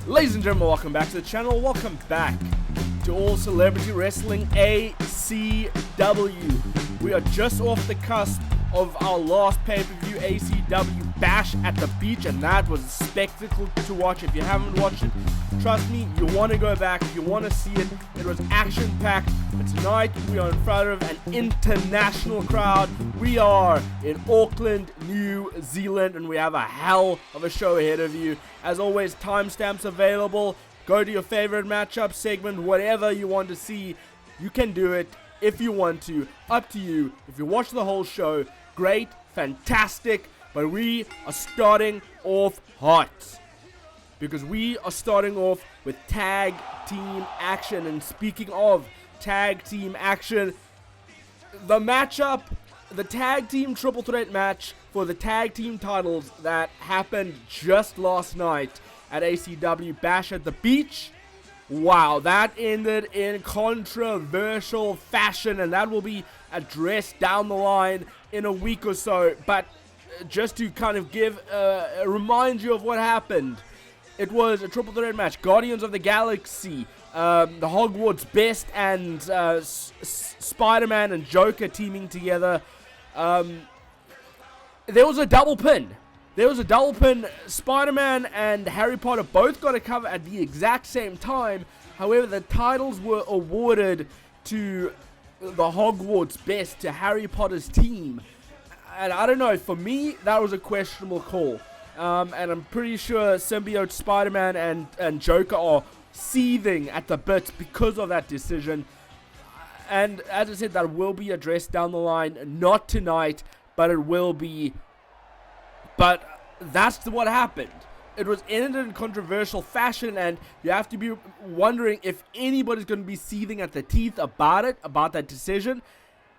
Ladies and gentlemen, welcome back to the channel. Welcome back to All Celebrity Wrestling ACW. We are just off the cusp of our last pay-per-view, ACW Bash at the Beach, and that was a spectacle to watch. If you haven't watched it, trust me, you want to go back. If you want to see it, it was action-packed. But tonight, we are in front of an international crowd. We are in Auckland, New Zealand, and we have a hell of a show ahead of you. As always, timestamps available. Go to your favorite matchup segment, whatever you want to see. You can do it if you want to. Up to you. If you watch the whole show, great, fantastic. But we are starting off hot, because we are starting off with tag team action. And speaking of tag team action, the matchup, the tag team triple threat match for the tag team titles that happened just last night at ACW Bash at the Beach. Wow, that ended in controversial fashion, and that will be addressed down the line in a week or so. But just to kind of remind you of what happened, it was a triple threat match. Guardians of the Galaxy, the Hogwarts Best, and Spider-Man and Joker teaming together. There was a double pin. Spider-Man and Harry Potter both got a cover at the exact same time. However, the titles were awarded to the Hogwarts Best, to Harry Potter's team. And I don't know, for me, that was a questionable call. And I'm pretty sure symbiote Spider-Man and Joker are seething at the bits because of that decision. And as I said, that will be addressed down the line. Not tonight, but it will be. But that's what happened. It was ended in controversial fashion, and you have to be wondering if anybody's going to be seething at the teeth about that decision.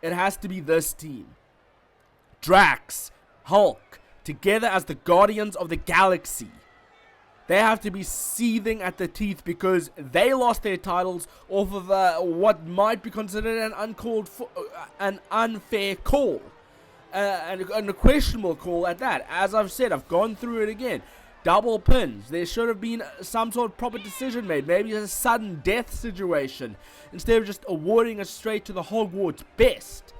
It has to be this team. Drax, Hulk, together as the Guardians of the Galaxy. They have to be seething at the teeth because they lost their titles off of what might be considered an unfair call. And a questionable call at that. As I've said, I've gone through it again. Double pins. There should have been some sort of proper decision made. Maybe a sudden death situation, instead of just awarding it straight to the Hogwarts Best.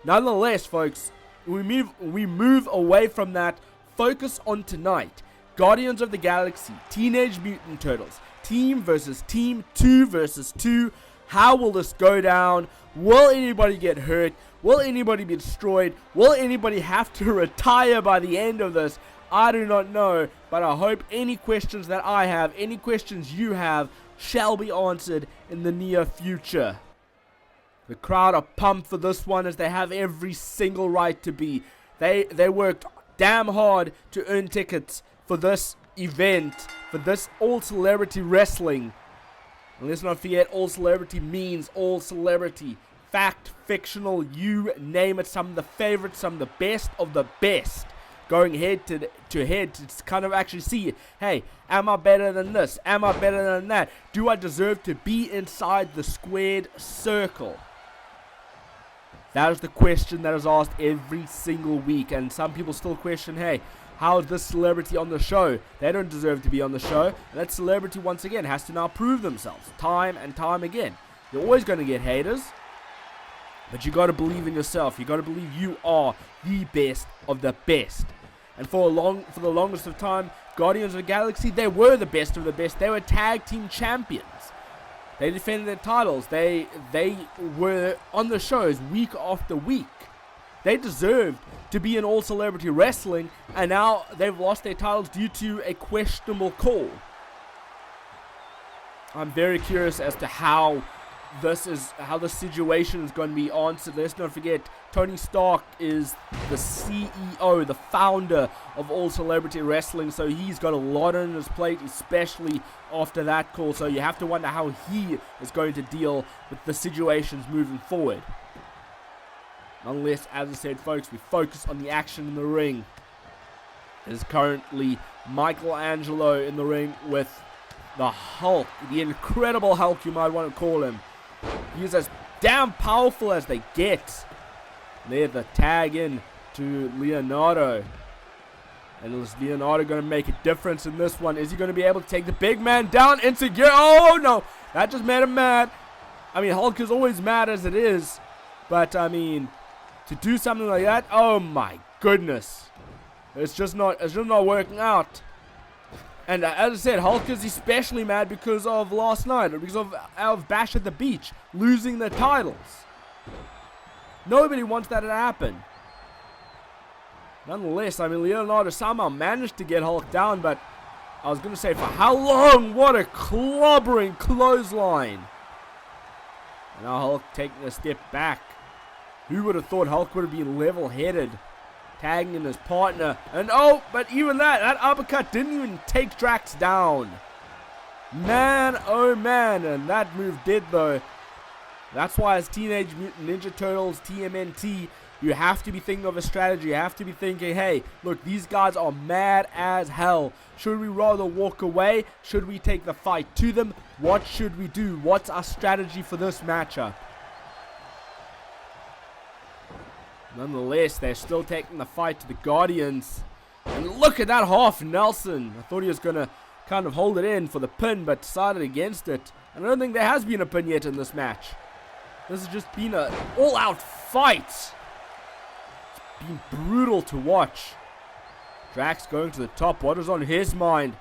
Nonetheless, folks, we move away from that. Focus on tonight. Guardians of the Galaxy, Teenage Mutant Turtles, team versus team, 2 versus 2. How will this go down? Will anybody get hurt? Will anybody be destroyed? Will anybody have to retire by the end of this? I do not know, but I hope any questions that I have, any questions you have, shall be answered in the near future. The crowd are pumped for this one, as they have every single right to be. They worked damn hard to earn tickets for this event, for this All Celebrity Wrestling. And let's not forget, All Celebrity means all celebrity. Fact, fictional, you name it. Some of the favorites, some of the best of the best, going head to head to kind of actually see, hey, am I better than this? Am I better than that? Do I deserve to be inside the squared circle? That is the question that is asked every single week, and some people still question, hey, how is this celebrity on the show? They don't deserve to be on the show. And that celebrity, once again, has to now prove themselves time and time again. You're always going to get haters, but you got to believe in yourself. You got to believe you are the best of the best. And for the longest of time, Guardians of the Galaxy, they were the best of the best. They were tag team champions. They defended their titles. They were on the shows week after week. They deserved to be in All Celebrity Wrestling, and now they've lost their titles due to a questionable call. I'm very curious as to how this situation is going to be answered. Let's not forget, Tony Stark is the CEO, the founder of All Celebrity Wrestling, so he's got a lot on his plate, especially after that call. So you have to wonder how he is going to deal with the situations moving forward. Unless, as I said, folks, we focus on the action in the ring. There's currently Michelangelo in the ring with the Hulk, the Incredible Hulk, you might want to call him. He's as damn powerful as they get. There, the tag in to Leonardo. And is Leonardo going to make a difference in this one? Is he going to be able to take the big man down into gear? Oh, no. That just made him mad. I mean, Hulk is always mad as it is. But, I mean, to do something like that, oh, my goodness. It's just not working out. And as I said, Hulk is especially mad because of last night. Because of Bash at the Beach losing the titles. Nobody wants that to happen. Nonetheless, I mean, Leonardo somehow managed to get Hulk down, but I was going to say, for how long? What a clobbering clothesline. And now Hulk taking a step back. Who would have thought Hulk would have been level-headed, tagging in his partner. And oh, but even that uppercut didn't even take Drax down. Man, oh man, and that move did though. That's why as Teenage Mutant Ninja Turtles, TMNT, you have to be thinking of a strategy. You have to be thinking, hey, look, these guys are mad as hell. Should we rather walk away? Should we take the fight to them? What should we do? What's our strategy for this matchup? Nonetheless, they're still taking the fight to the Guardians. And look at that half Nelson. I thought he was going to kind of hold it in for the pin, but decided against it. And I don't think there has been a pin yet in this match. This has just been an all-out fight. It's been brutal to watch. Drax going to the top. What is on his mind?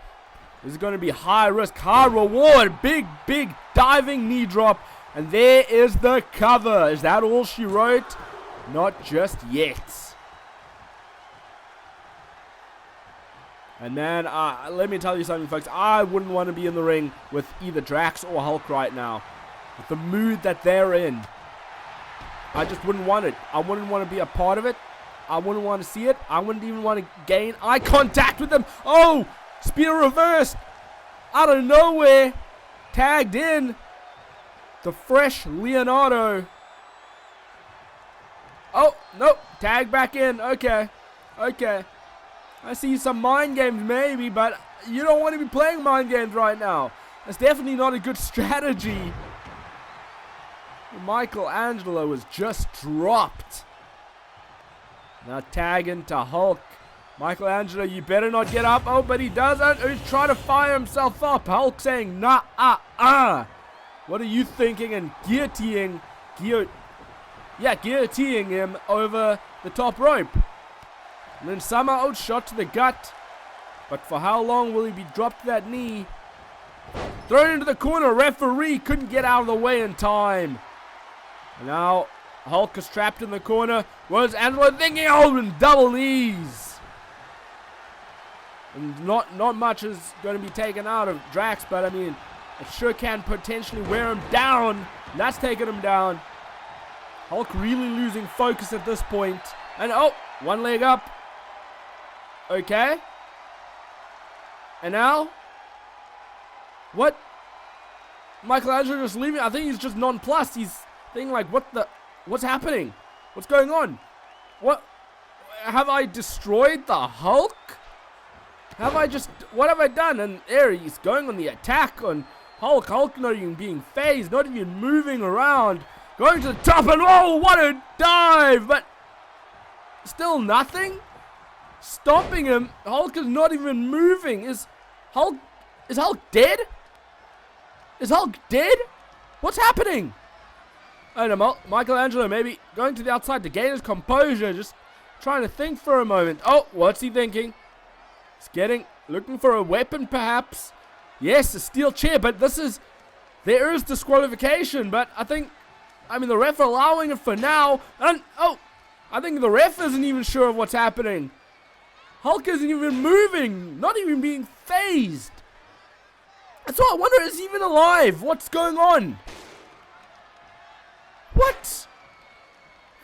This is going to be high risk, high reward. Big, big diving knee drop. And there is the cover. Is that all she wrote? Not just yet. And man, let me tell you something, folks. I wouldn't want to be in the ring with either Drax or Hulk right now. With the mood that they're in. I just wouldn't want it. I wouldn't want to be a part of it. I wouldn't want to see it. I wouldn't even want to gain eye contact with them. Oh! Spear reversed. Out of nowhere. Tagged in. The fresh Leonardo. Oh, nope. Tag back in. Okay. Okay. I see some mind games maybe, but you don't want to be playing mind games right now. That's definitely not a good strategy. Michelangelo was just dropped. Now tag into Hulk. Michelangelo, you better not get up. Oh, but he doesn't. He's trying to fire himself up. Hulk saying, nah, What are you thinking? And guillotining him over the top rope. And then somehow shot to the gut. But for how long will he be dropped to that knee? Thrown into the corner. Referee couldn't get out of the way in time. And now Hulk is trapped in the corner. What's Angelo thinking? Oh, and double knees. And not much is going to be taken out of Drax, but I mean, it sure can potentially wear him down. And that's taking him down. Hulk really losing focus at this point. And oh, one leg up. Okay. And now? What? Michelangelo just leaving? I think he's just nonplussed. He's thinking like, what's happening? What's going on? What? Have I destroyed the Hulk? What have I done? And there he's going on the attack on Hulk. Hulk not even being phased, not even moving around. Going to the top and oh, what a dive! But still nothing? Stopping him. Hulk is not even moving. Is Hulk dead? Is Hulk dead? What's happening? I don't know. Michelangelo maybe going to the outside to gain his composure. Just trying to think for a moment. Oh, what's he thinking? He's looking for a weapon perhaps. Yes, a steel chair, but there is disqualification, but I mean the ref allowing it for now. And oh, I think the ref isn't even sure of what's happening. Hulk isn't even moving, not even being phased. That's why I wonder, is he even alive? What's going on? What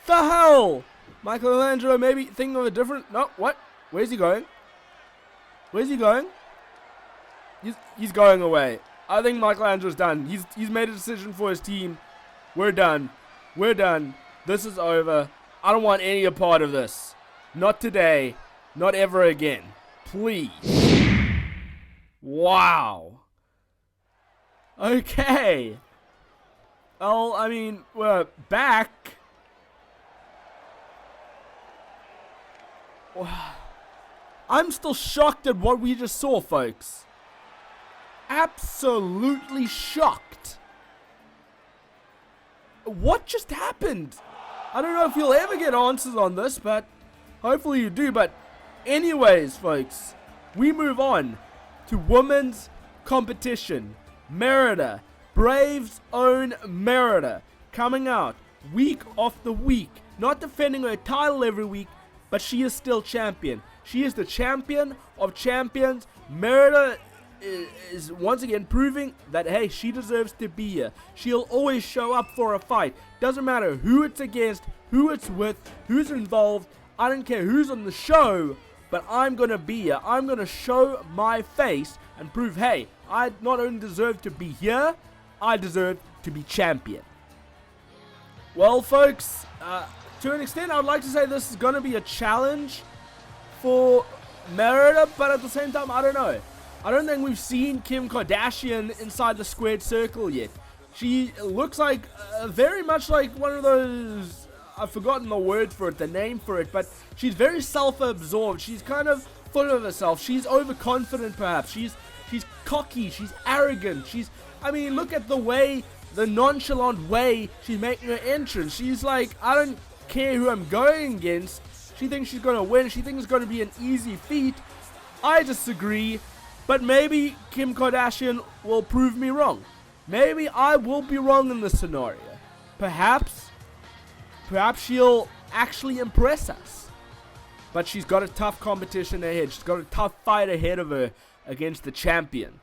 the hell? Michelangelo maybe thinking of a different... No, what? Where's he going? Where's he going? He's going away. I think Michelangelo's done. He's made a decision for his team. We're done. We're done. This is over. I don't want any part of this. Not today. Not ever again. Please. Wow. Okay. Well, I mean, we're back. I'm still shocked at what we just saw, folks. Absolutely shocked. What just happened? I don't know if you'll ever get answers on this, but hopefully you do. But anyways, folks, we move on to women's competition. Merida, Braves' own Merida, coming out week after week. Not defending her title every week, but she is still champion. She is the champion of champions. Merida is once again proving that, hey, she deserves to be here. She'll always show up for a fight. Doesn't matter who it's against, who it's with, who's involved. I don't care who's on the show, but I'm going to be here. I'm going to show my face and prove, hey, I not only deserve to be here, I deserve to be champion. Well, folks, to an extent, I would like to say this is going to be a challenge for Merida, but at the same time, I don't know. I don't think we've seen KIM Kardashian inside the squared circle yet. She looks like, very much like one of those, I've forgotten the word for it, the name for it, but she's very self-absorbed. She's kind of full of herself. She's overconfident, perhaps. She's cocky. She's arrogant. I mean, look at the nonchalant way she's making her entrance. She's like, I don't care who I'm going against. She thinks she's going to win. She thinks it's going to be an easy feat. I disagree. But maybe KIM Kardashian will prove me wrong. Maybe I will be wrong in this scenario. Perhaps she'll actually impress us. But she's got a tough competition ahead. She's got a tough fight ahead of her against the champion.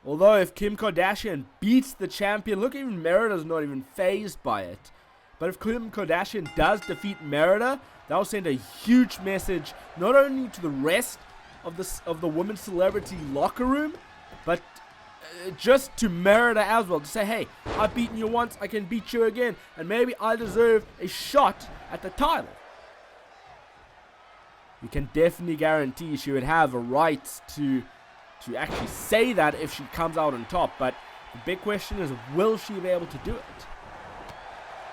Although if KIM Kardashian beats the champion, look, even Merida's not even fazed by it. But if KIM Kardashian does defeat Merida, that will send a huge message not only to the rest of the women's celebrity locker room, but just to Merida as well, to say, hey, I've beaten you once, I can beat you again, and maybe I deserve a shot at the title. You can definitely guarantee she would have a right to actually say that if she comes out on top, but the big question is, will she be able to do it?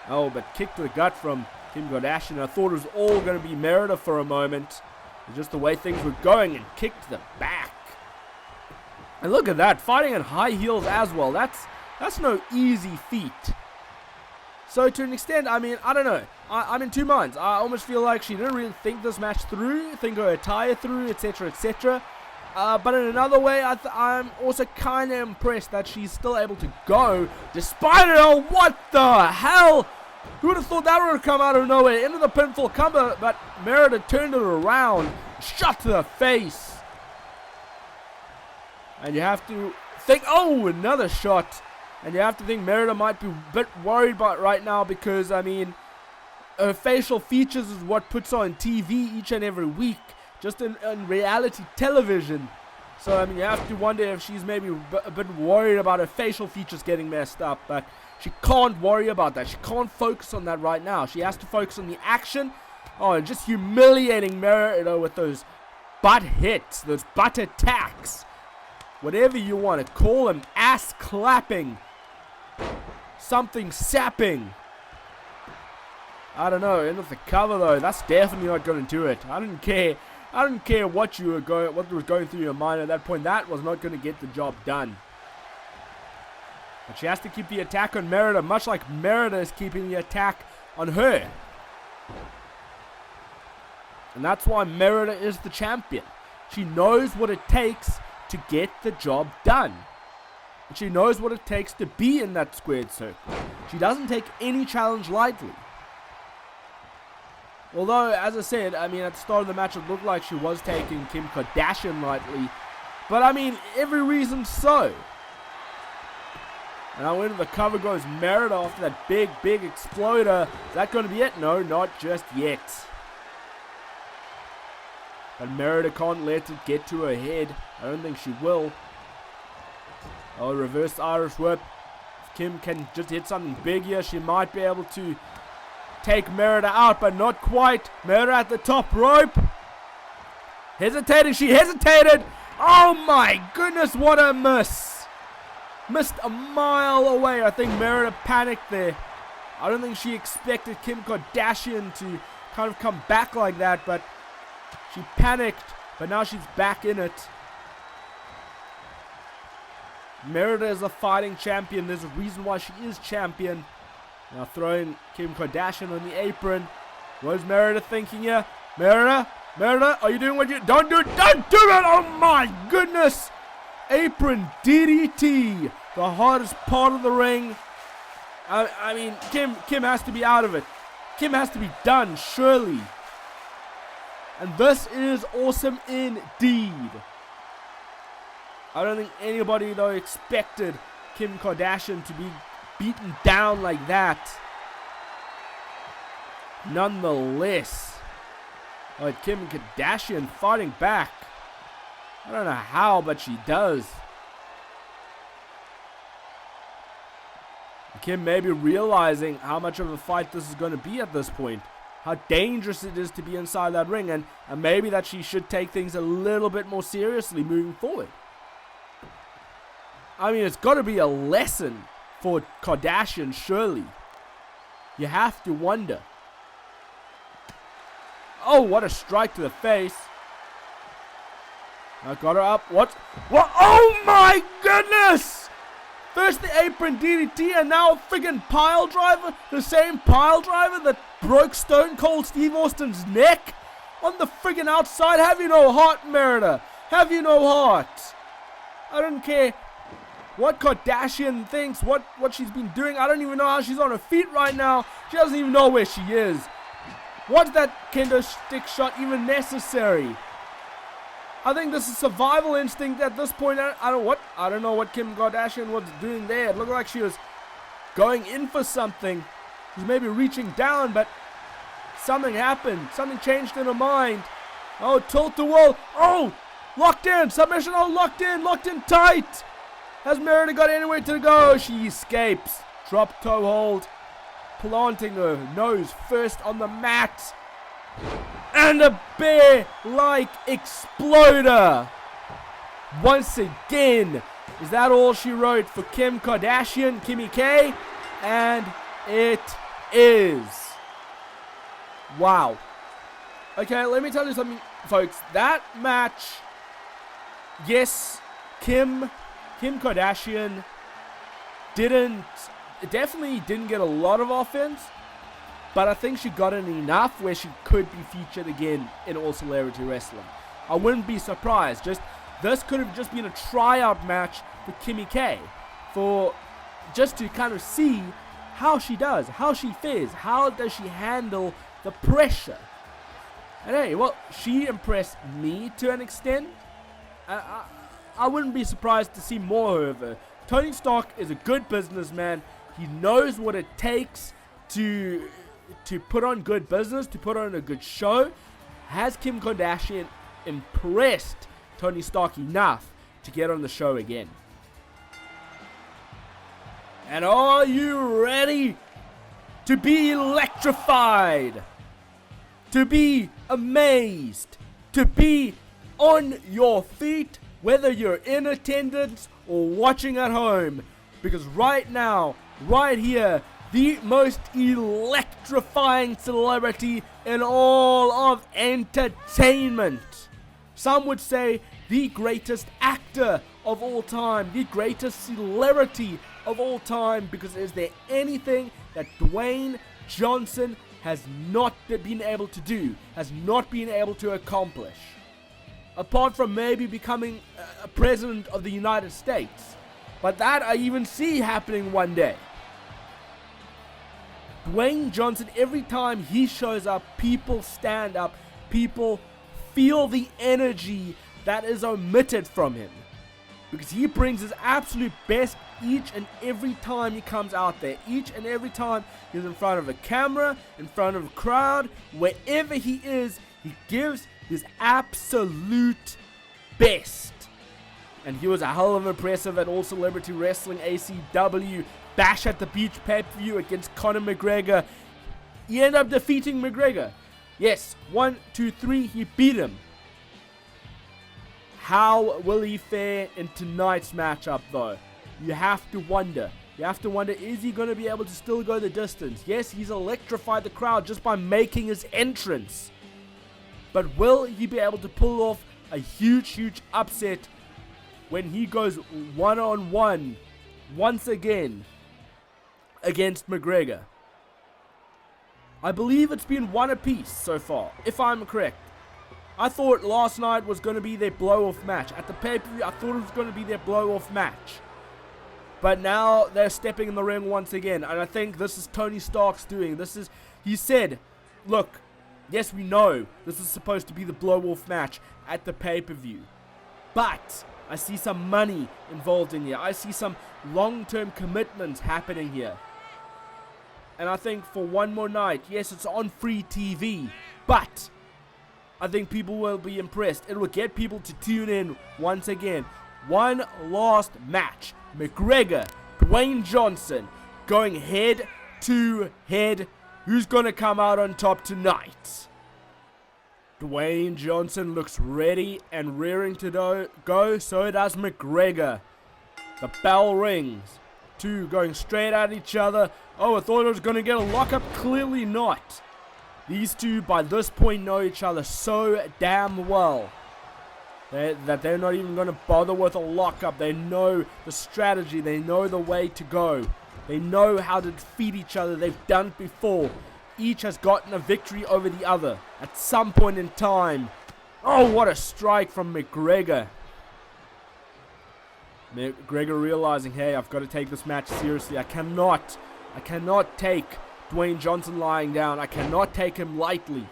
Oh, but kick to the gut from KIM Kardashian. I thought it was all going to be Merida for a moment. Just the way things were going, and kicked to the back. And look at that, fighting in high heels as well. That's no easy feat. So to an extent, I mean, I don't know. I'm in two minds. I almost feel like she didn't really think this match through, think her attire through, etc., etc. But in another way, I'm also kind of impressed that she's still able to go despite it all. What the hell? Who would have thought that would have come out of nowhere? Into the pinfall cover, but Merida turned it around. Shot to the face. And you have to think, oh, another shot. And you have to think Merida might be a bit worried about right now because, I mean, her facial features is what puts her on TV each and every week. Just in reality television. So, I mean, you have to wonder if she's maybe a bit worried about her facial features getting messed up. But she can't worry about that. She can't focus on that right now. She has to focus on the action. Oh, and just humiliating Merida with those butt hits, those butt attacks. Whatever you want to call them. Ass clapping. Something sapping. I don't know. End of the cover, though. That's definitely not going to do it. I don't care. I don't care what was going through your mind at that point. That was not going to get the job done. But she has to keep the attack on Merida, much like Merida is keeping the attack on her. And that's why Merida is the champion. She knows what it takes to get the job done. And she knows what it takes to be in that squared circle. She doesn't take any challenge lightly. Although, as I said, I mean, at the start of the match, it looked like she was taking KIM Kardashian lightly. But, I mean, every reason so. And now into the cover goes Merida after that big exploder. Is that going to be it? No, not just yet. But Merida can't let it get to her head. I don't think she will. Oh, reverse Irish whip. If KIM can just hit something big here, she might be able to take Merida out, but not quite. Merida at the top rope. Hesitating. She hesitated. Oh my goodness, what a miss. Missed a mile away. I think Merida panicked there. I don't think she expected KIM Kardashian to kind of come back like that, but she panicked, but now she's back in it. Merida is a fighting champion. There's a reason why she is champion. Now throwing Kim Kardashian on the apron. What is Merida thinking here? Merida, are you doing what you... Don't do it! Oh my goodness! Apron DDT. The hardest part of the ring. I mean, Kim has to be out of it. Kim has to be done, surely. And this is awesome indeed. I don't think anybody, though, expected Kim Kardashian to be beaten down like that. Nonetheless. Like Kim Kardashian fighting back. I don't know how, but she does. Kim may be realizing how much of a fight this is going to be at this point. How dangerous it is to be inside that ring. And maybe that she should take things a little bit more seriously moving forward. I mean, it's got to be a lesson for Kardashian, surely. You have to wonder. Oh, what a strike to the face. I got her up. What? Oh my goodness! First the apron DDT and now a friggin' pile driver. The same pile driver that broke Stone Cold Steve Austin's neck on the friggin' outside. Have you no heart, Merida? Have you no heart? I don't care what Kardashian thinks, what she's been doing. I don't even know how she's on her feet right now. She doesn't even know where she is. Was that kendo stick shot even necessary? I think this is survival instinct at this point. I don't know what Kim Kardashian was doing there. It looked like she was going in for something. She was maybe reaching down, but something happened. Something changed in her mind. Oh, tilt-a-whirl. Oh, locked in. Submission. Oh, locked in tight. Has Merida got anywhere to go? She escapes. Drop toe hold. Planting her nose first on the mat. And a bear-like exploder. Once again. Is that all she wrote for Kim Kardashian, Kimmy K? And it is. Wow. Okay, let me tell you something, folks. That match, yes, Kim Kardashian definitely didn't get a lot of offense, but I think she got in enough where she could be featured again in All Celebrity Wrestling. I wouldn't be surprised. This could have just been a tryout match for Kimmy K, just to kind of see how she does, how she fares, how does she handle the pressure. And hey, well, she impressed me to an extent. I wouldn't be surprised to see more of her. Tony Stark is a good businessman. He knows what it takes to put on good business, to put on a good show. Has Kim Kardashian impressed Tony Stark enough to get on the show again? And are you ready to be electrified? To be amazed? To be on your feet? Whether you're in attendance or watching at home. Because right now, right here, the most electrifying celebrity in all of entertainment. Some would say the greatest actor of all time, the greatest celebrity of all time, because is there anything that Dwayne Johnson has not been able to do, has not been able to accomplish? Apart from maybe becoming a president of the United States. But that I even see happening one day. Dwayne Johnson, every time he shows up, people stand up, people feel the energy that is omitted from him. Because he brings his absolute best each and every time he comes out there. Each and every time he's in front of a camera, in front of a crowd, wherever he is, he gives his absolute best. And he was a hell of impressive at All Celebrity Wrestling ACW Bash at the Beach pay-per-view against Conor McGregor. He ended up defeating McGregor. Yes, 1, 2, 3, he beat him. How will he fare in tonight's matchup though? You have to wonder. Is he going to be able to still go the distance? Yes, he's electrified the crowd just by making his entrance. But will he be able to pull off a huge upset when he goes one-on-one once again against McGregor. I believe it's been one apiece so far, if I'm correct. I thought last night was going to be their blow-off match. At the pay-per-view, I thought it was going to be their blow-off match. But now they're stepping in the ring once again. And I think this is Tony Stark's doing. He said, look, yes, we know this is supposed to be the blow-off match at the pay-per-view. But I see some money involved in here. I see some long-term commitments happening here. And I think for one more night, yes, it's on free TV, but I think people will be impressed. It will get people to tune in once again. One last match. McGregor, Dwayne Johnson, going head to head. Who's going to come out on top tonight? Dwayne Johnson looks ready and rearing to go. So does McGregor. The bell rings. Two going straight at each other. Oh, I thought it was going to get a lockup. Clearly not. These two, by this point, know each other so damn well that they're not even going to bother with a lockup. They know the strategy. They know the way to go. They know how to defeat each other. They've done it before. Each has gotten a victory over the other at some point in time. Oh, what a strike from McGregor. McGregor realizing, hey, I've got to take this match seriously. I cannot take Dwayne Johnson lying down. I cannot take him lightly.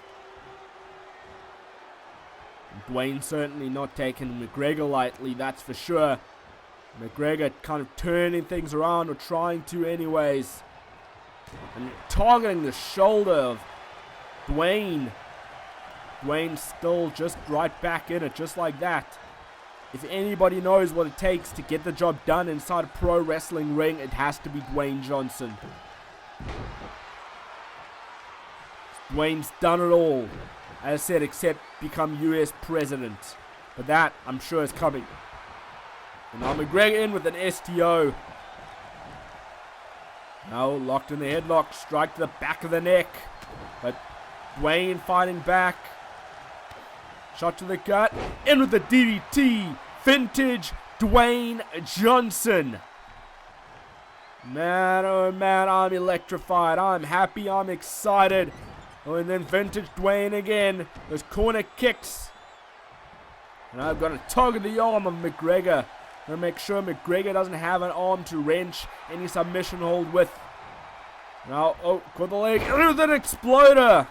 And Dwayne certainly not taking McGregor lightly, that's for sure. McGregor kind of turning things around, or trying to anyways. And targeting the shoulder of Dwayne. Dwayne still just right back in it, just like that. If anybody knows what it takes to get the job done inside a pro wrestling ring, it has to be Dwayne Johnson. Dwayne's done it all, as I said, except become US president. But that, I'm sure, is coming. And now McGregor in with an STO. Now locked in the headlock, strike to the back of the neck. But Dwayne fighting back. Shot to the gut, in with the DDT. Vintage Dwayne Johnson. Man, oh man, I'm electrified. I'm happy, I'm excited. Oh, and then vintage Dwayne again. Those corner kicks. And I've got to target the arm of McGregor. To make sure McGregor doesn't have an arm to wrench any submission hold with. Now, oh, caught the leg. With an exploder.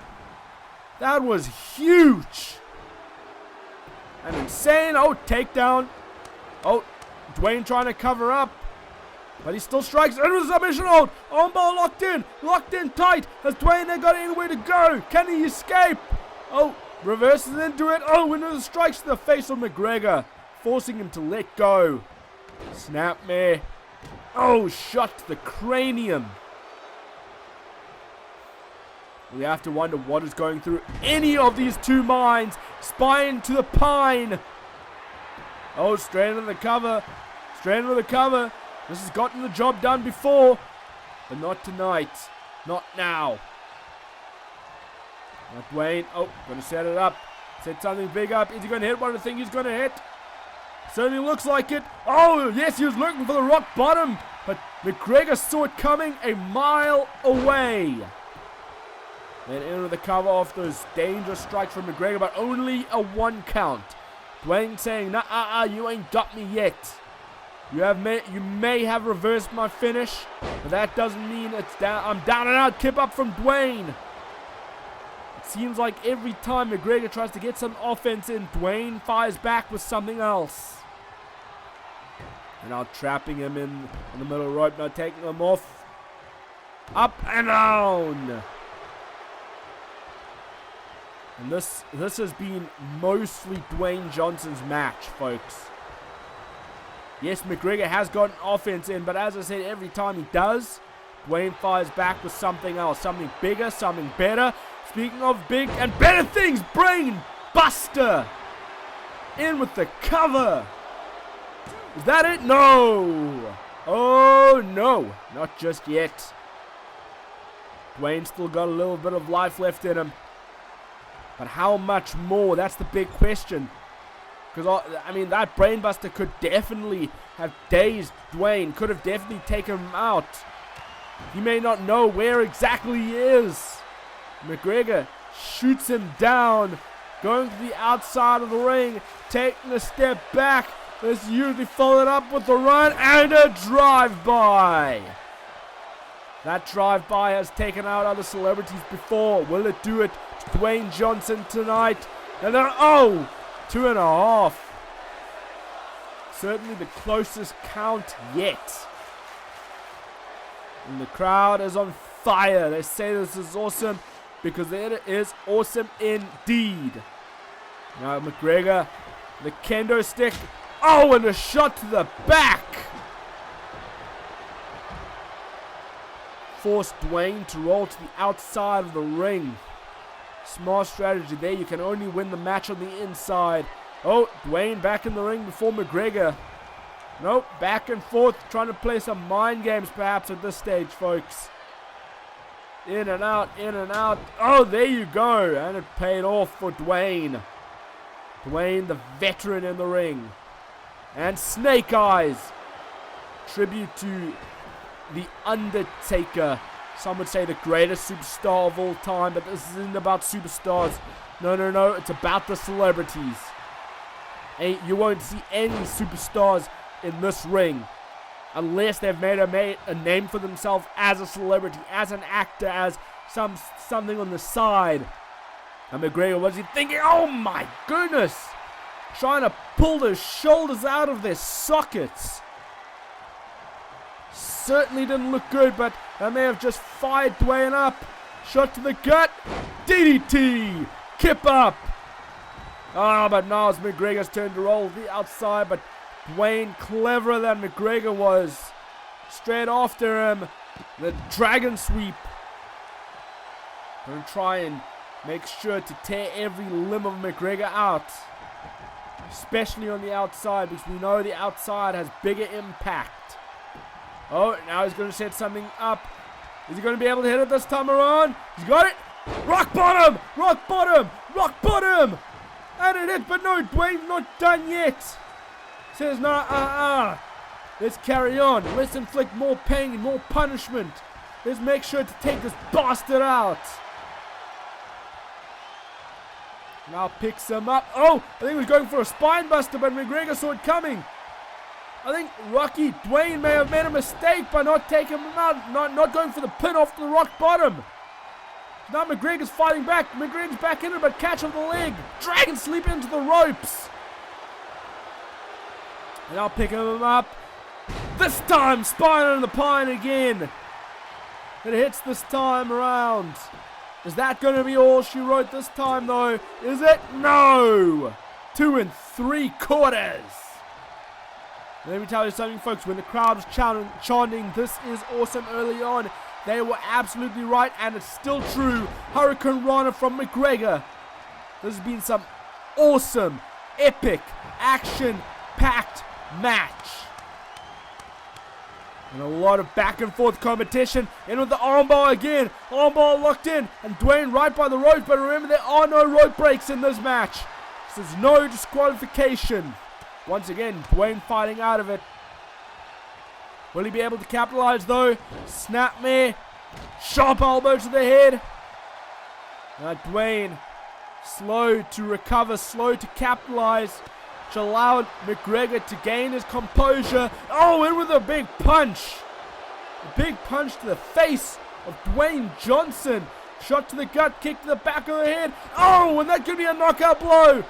That was huge. And insane. Oh, takedown. Oh, Dwayne trying to cover up. But he still strikes. Into the submission hold. Armbar locked in. Locked in tight. Has Dwayne then got anywhere to go? Can he escape? Oh, reverses into it. Oh, into the strikes to the face of McGregor. Forcing him to let go. Snapmare. Oh, shot to the cranium. We have to wonder what is going through any of these two minds. Spine to the pine. Oh, straight into the cover. Straight into the cover. This has gotten the job done before. But not tonight. Not now. Not Dwayne. Oh, going to set it up. Set something big up. Is he going to hit one of the things he's going to hit? Certainly looks like it. Oh, yes, he was looking for the rock bottom. But McGregor saw it coming a mile away. Then into the cover off those dangerous strikes from McGregor, but only a 1 count. Dwayne saying, nah, you ain't got me yet. You may have reversed my finish, but that doesn't mean it's down. I'm down and out. Kip up from Dwayne. It seems like every time McGregor tries to get some offense in, Dwayne fires back with something else. And now trapping him in the middle rope, now taking him off. Up and down. And this has been mostly Dwayne Johnson's match, folks. Yes, McGregor has gotten offense in, but as I said, every time he does, Dwayne fires back with something else. Something bigger, something better. Speaking of big and better things, Brain Buster. In with the cover. Is that it? No. Oh, no. Not just yet. Dwayne's still got a little bit of life left in him. But how much more? That's the big question. Because, I mean, that brainbuster could definitely have dazed Dwayne. Could have definitely taken him out. He may not know where exactly he is. McGregor shoots him down. Going to the outside of the ring. Taking a step back. This usually followed up with a run and a drive-by. That drive-by has taken out other celebrities before. Will it do it to Dwayne Johnson tonight? And then, oh! 2.5. Certainly the closest count yet. And the crowd is on fire. They say this is awesome because it is awesome indeed. Now McGregor, the kendo stick. Oh, and a shot to the back. Forced Dwayne to roll to the outside of the ring. Smart strategy there. You can only win the match on the inside. Oh, Dwayne back in the ring before McGregor. Nope, back and forth, trying to play some mind games perhaps at this stage, folks. In and out, in and out. Oh, there you go. And it paid off for Dwayne. Dwayne, the veteran in the ring. And Snake Eyes. Tribute to The Undertaker. Some would say the greatest superstar of all time, but this isn't about superstars. No, no, no, it's about the celebrities. And you won't see any superstars in this ring unless they've made a name for themselves as a celebrity, as an actor, as something on the side. And McGregor, what's he thinking? Oh my goodness! Trying to pull the shoulders out of their sockets. Certainly didn't look good, but they may have just fired Dwayne up. Shot to the gut. DDT. Kip up. Ah, but now it's McGregor's turn to roll the outside, but Dwayne cleverer than McGregor was. Straight after him. The dragon sweep. Gonna try and make sure to tear every limb of McGregor out. Especially on the outside, because we know the outside has bigger impact. Oh, now he's going to set something up. Is he going to be able to hit it this time around? He's got it. Rock bottom! Rock bottom! Rock bottom! And it hit, but no, Dwayne's not done yet. Says, no, let's carry on. Let's inflict more pain, more punishment. Let's make sure to take this bastard out. Now picks him up. Oh, I think he was going for a spine buster, but McGregor saw it coming. I think Rocky Dwayne may have made a mistake by not taking him out, not going for the pin off the rock bottom. Now McGregor's fighting back. McGregor's back in it, but catch of the leg. Dragon sleep into the ropes. And now picking him up. This time, spine on the pine again. It hits this time around. Is that going to be all she wrote this time, though? Is it? No! 2 3/4. Let me tell you something, folks. When the crowd was chanting, "This is awesome," early on, they were absolutely right, and it's still true. Hurricane Rana from McGregor. This has been some awesome, epic, action-packed match. And a lot of back and forth competition. In with the armbar again. Armbar locked in. And Dwayne right by the ropes. But remember, there are no rope breaks in this match. So there's no disqualification. Once again, Dwayne fighting out of it. Will he be able to capitalize though? Snapmare. Sharp elbow to the head. Now Dwayne, slow to recover, slow to capitalize. Which allowed McGregor to gain his composure. Oh, in with a big punch. A big punch to the face of Dwayne Johnson. Shot to the gut, kick to the back of the head. Oh, and that could be a knockout blow.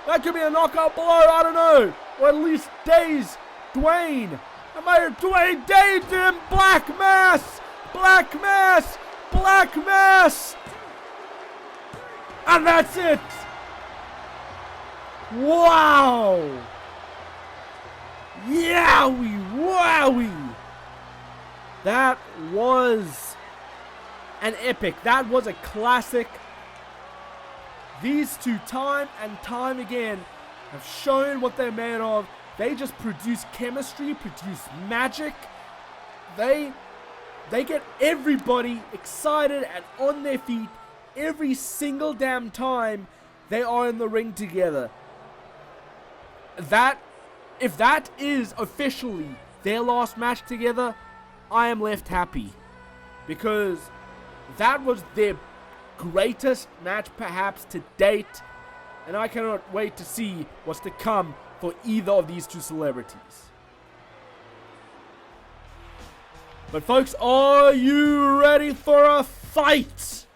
That could be a knockout blow, I don't know. Or at least daze Dwayne. Dwayne dazed him. Black mass. Black mass. Black mass. And that's it. Wow. Yowie, wowie. That was an epic. That was a classic. These two, time and time again, have shown what they're made of. They just produce chemistry, produce magic. They get everybody excited and on their feet every single damn time they are in the ring together. if that is officially their last match together, I am left happy. Because that was their greatest match perhaps to date. And I cannot wait to see what's to come for either of these two celebrities. But folks, are you ready for a fight?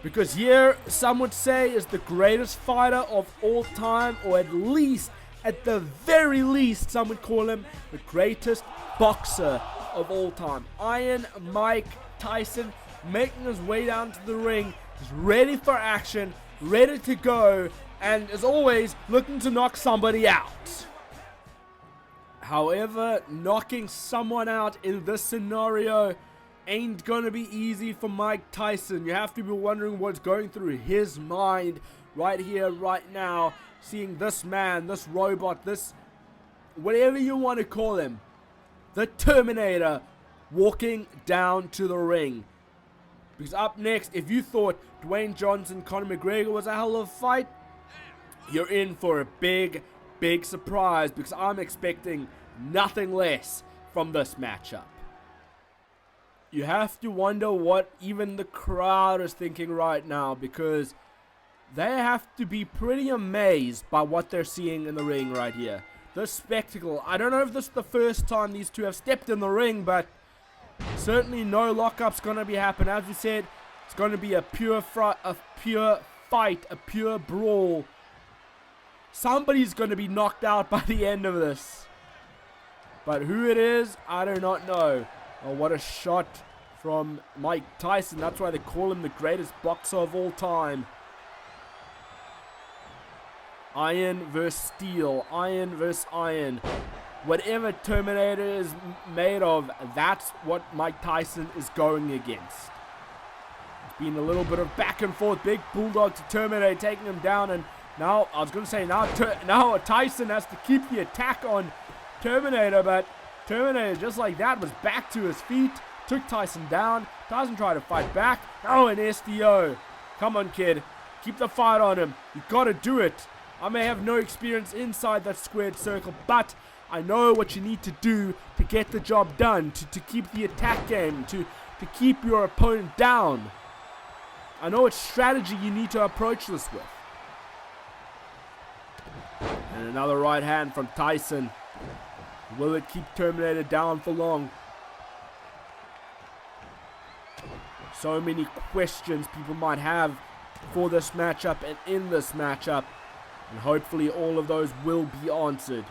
Because here, some would say, is the greatest fighter of all time, or at the very least, some would call him the greatest boxer of all time. Iron Mike Tyson making his way down to the ring. He's ready for action, ready to go, and as always, looking to knock somebody out. However, knocking someone out in this scenario ain't gonna be easy for Mike Tyson. You have to be wondering what's going through his mind right here, right now, seeing this man, this robot, this whatever you want to call him, the Terminator, walking down to the ring. Because up next, if you thought Dwayne Johnson, Conor McGregor was a hell of a fight, you're in for a big surprise, because I'm expecting nothing less from this matchup. You have to wonder what even the crowd is thinking right now, because they have to be pretty amazed by what they're seeing in the ring right here. This spectacle, I don't know if this is the first time these two have stepped in the ring, but certainly no lockup's going to be happening. As we said, it's going to be a pure fight, a pure brawl. Somebody's going to be knocked out by the end of this. But who it is, I do not know. Oh, what a shot from Mike Tyson. That's why they call him the greatest boxer of all time. Iron versus steel. Iron versus iron. Whatever Terminator is made of, that's what Mike Tyson is going against. It's been a little bit of back and forth. Big bulldog to Terminator, taking him down. And now, I was going to say, now Tyson has to keep the attack on Terminator, but Terminator, just like that, was back to his feet, took Tyson down. Tyson tried to fight back. Oh, an SDO. Come on, kid. Keep the fight on him. You got to do it. I may have no experience inside that squared circle, but I know what you need to do to get the job done, to keep the attack game, to keep your opponent down. I know what strategy you need to approach this with. And another right hand from Tyson. Will it keep Terminator down for long? So many questions people might have for this matchup and in this matchup. And hopefully all of those will be answered.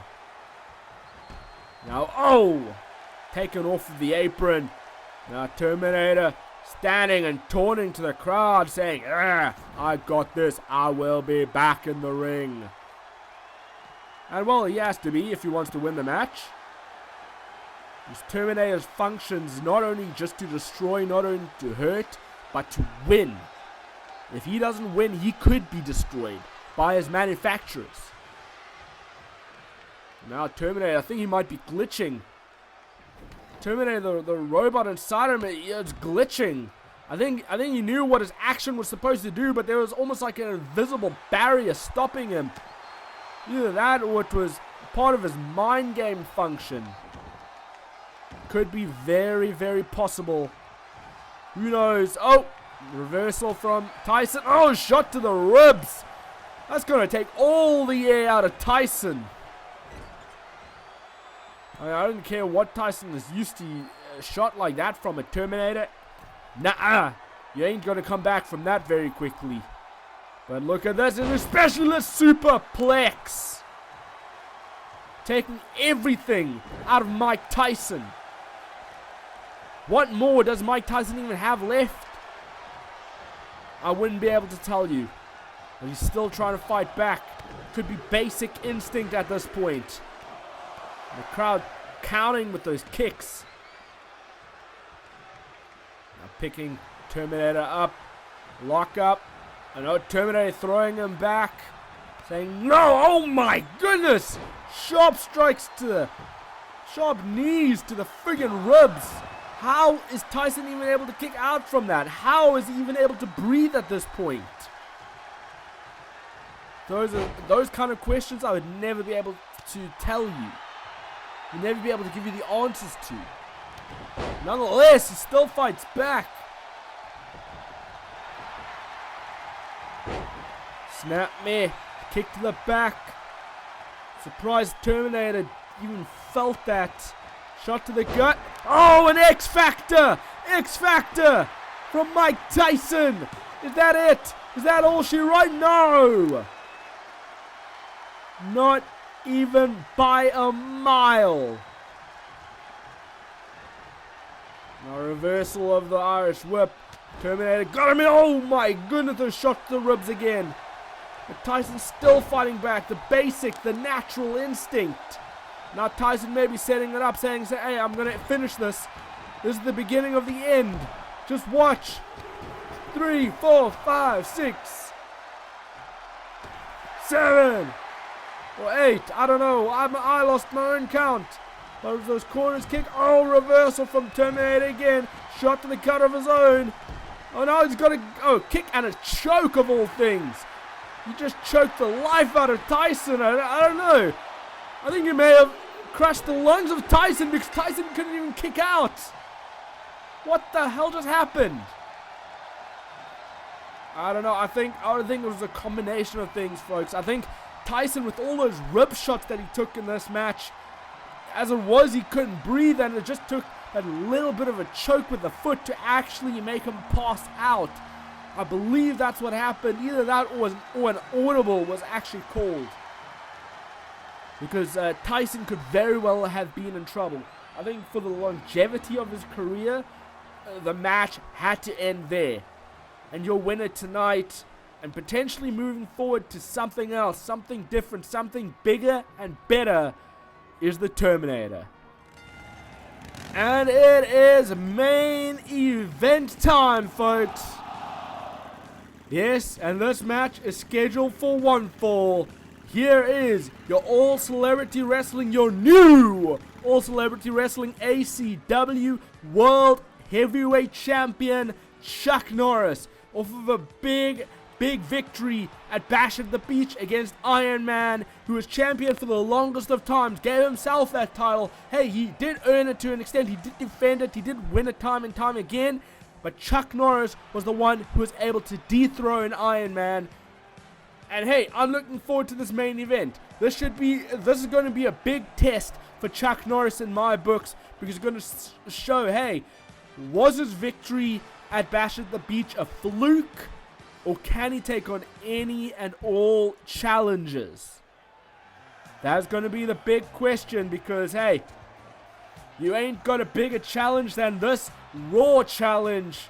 Now, oh! Taken off of the apron. Now Terminator standing and taunting to the crowd, saying, I got this. I will be back in the ring. And well, he has to be if he wants to win the match. This Terminator's functions not only just to destroy, not only to hurt, but to win. If he doesn't win, he could be destroyed by his manufacturers. Now Terminator, I think he might be glitching. Terminator, the robot inside him, it's glitching. I think he knew what his action was supposed to do, but there was almost like an invisible barrier stopping him. Either that or it was part of his mind game function. Could be very, very possible. Who knows? Oh, reversal from Tyson. Oh, shot to the ribs. That's going to take all the air out of Tyson. I don't care what Tyson is used to. A shot like that from a Terminator. Nah, you ain't going to come back from that very quickly. But look at this, and especially the superplex. Taking everything out of Mike Tyson. What more does Mike Tyson even have left? I wouldn't be able to tell you. But he's still trying to fight back. Could be basic instinct at this point. The crowd counting with those kicks. Now picking Terminator up. Lock up. I know Terminator throwing him back. Saying, no, oh my goodness. Sharp strikes to the... Sharp knees to the friggin' ribs. How is Tyson even able to kick out from that? How is he even able to breathe at this point? those kind of questions I would never be able to tell you. I'd never be able to give you the answers to. Nonetheless, he still fights back. Snap me. Kick to the back. Surprised Terminator even felt that. Shot to the gut. Oh, an X Factor! X Factor from Mike Tyson. Is that it? Is that all she wrote? No! Not even by a mile. Now reversal of the Irish whip. Terminator got him in. Oh my goodness, a shot to the ribs again. But Tyson's still fighting back. The basic, the natural instinct. Now Tyson may be setting it up, saying, hey, I'm going to finish this. This is the beginning of the end. Just watch. 3, 4, 5, 6, 7, or 8. I don't know. I lost my own count. Those corners kick. Oh, reversal from Terminator again. Shot to the gut of his own. Oh, no, he's got a kick and a choke of all things. He just choked the life out of Tyson. I don't know. I think he may have crushed the lungs of Tyson because Tyson couldn't even kick out. What the hell just happened? I don't know. I think it was a combination of things, folks. I think Tyson, with all those rib shots that he took in this match, as it was, he couldn't breathe, and it just took a little bit of a choke with the foot to actually make him pass out. I believe that's what happened. Either that or an audible was actually called. Because Tyson could very well have been in trouble. I think for the longevity of his career, the match had to end there. And your winner tonight, and potentially moving forward to something else, something different, something bigger and better, is the Terminator. And it is main event time, folks. Yes, and this match is scheduled for one fall. Here is your All Celebrity Wrestling, your new All Celebrity Wrestling ACW World Heavyweight Champion, Chuck Norris, off of a big victory at Bash at the Beach against Iron Man, who was champion for the longest of times, gave himself that title. Hey, he did earn it to an extent, he did defend it, he did win it time and time again, but Chuck Norris was the one who was able to dethrone Iron Man. And hey, I'm looking forward to this main event. This is going to be a big test for Chuck Norris in my books, because it's going to show, hey, was his victory at Bash at the Beach a fluke, or can he take on any and all challenges? That's going to be the big question, because hey, you ain't got a bigger challenge than this Raw challenge,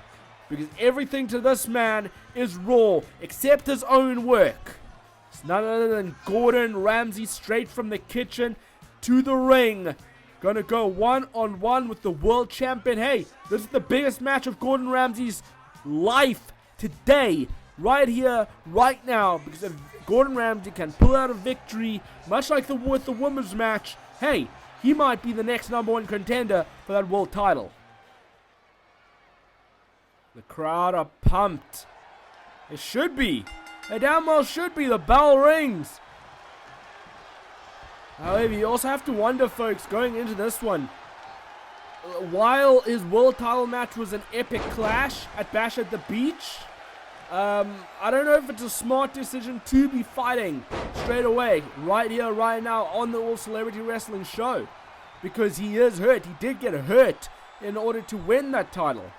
because everything to this man is Raw except his own work. It's none other than Gordon Ramsay, straight from the kitchen to the ring. Gonna go one-on-one with the world champion. Hey, this is the biggest match of Gordon Ramsay's life today, right here, right now, because if Gordon Ramsay can pull out a victory, much like with the women's match, hey, he might be the next #1 contender for that world title. The crowd are pumped. It should be. They damn well should be. The bell rings. However, you also have to wonder, folks, going into this one, while his world title match was an epic clash at Bash at the Beach, I don't know if it's a smart decision to be fighting straight away, right here, right now, on the All Celebrity Wrestling show, because he is hurt. He did get hurt in order to win that title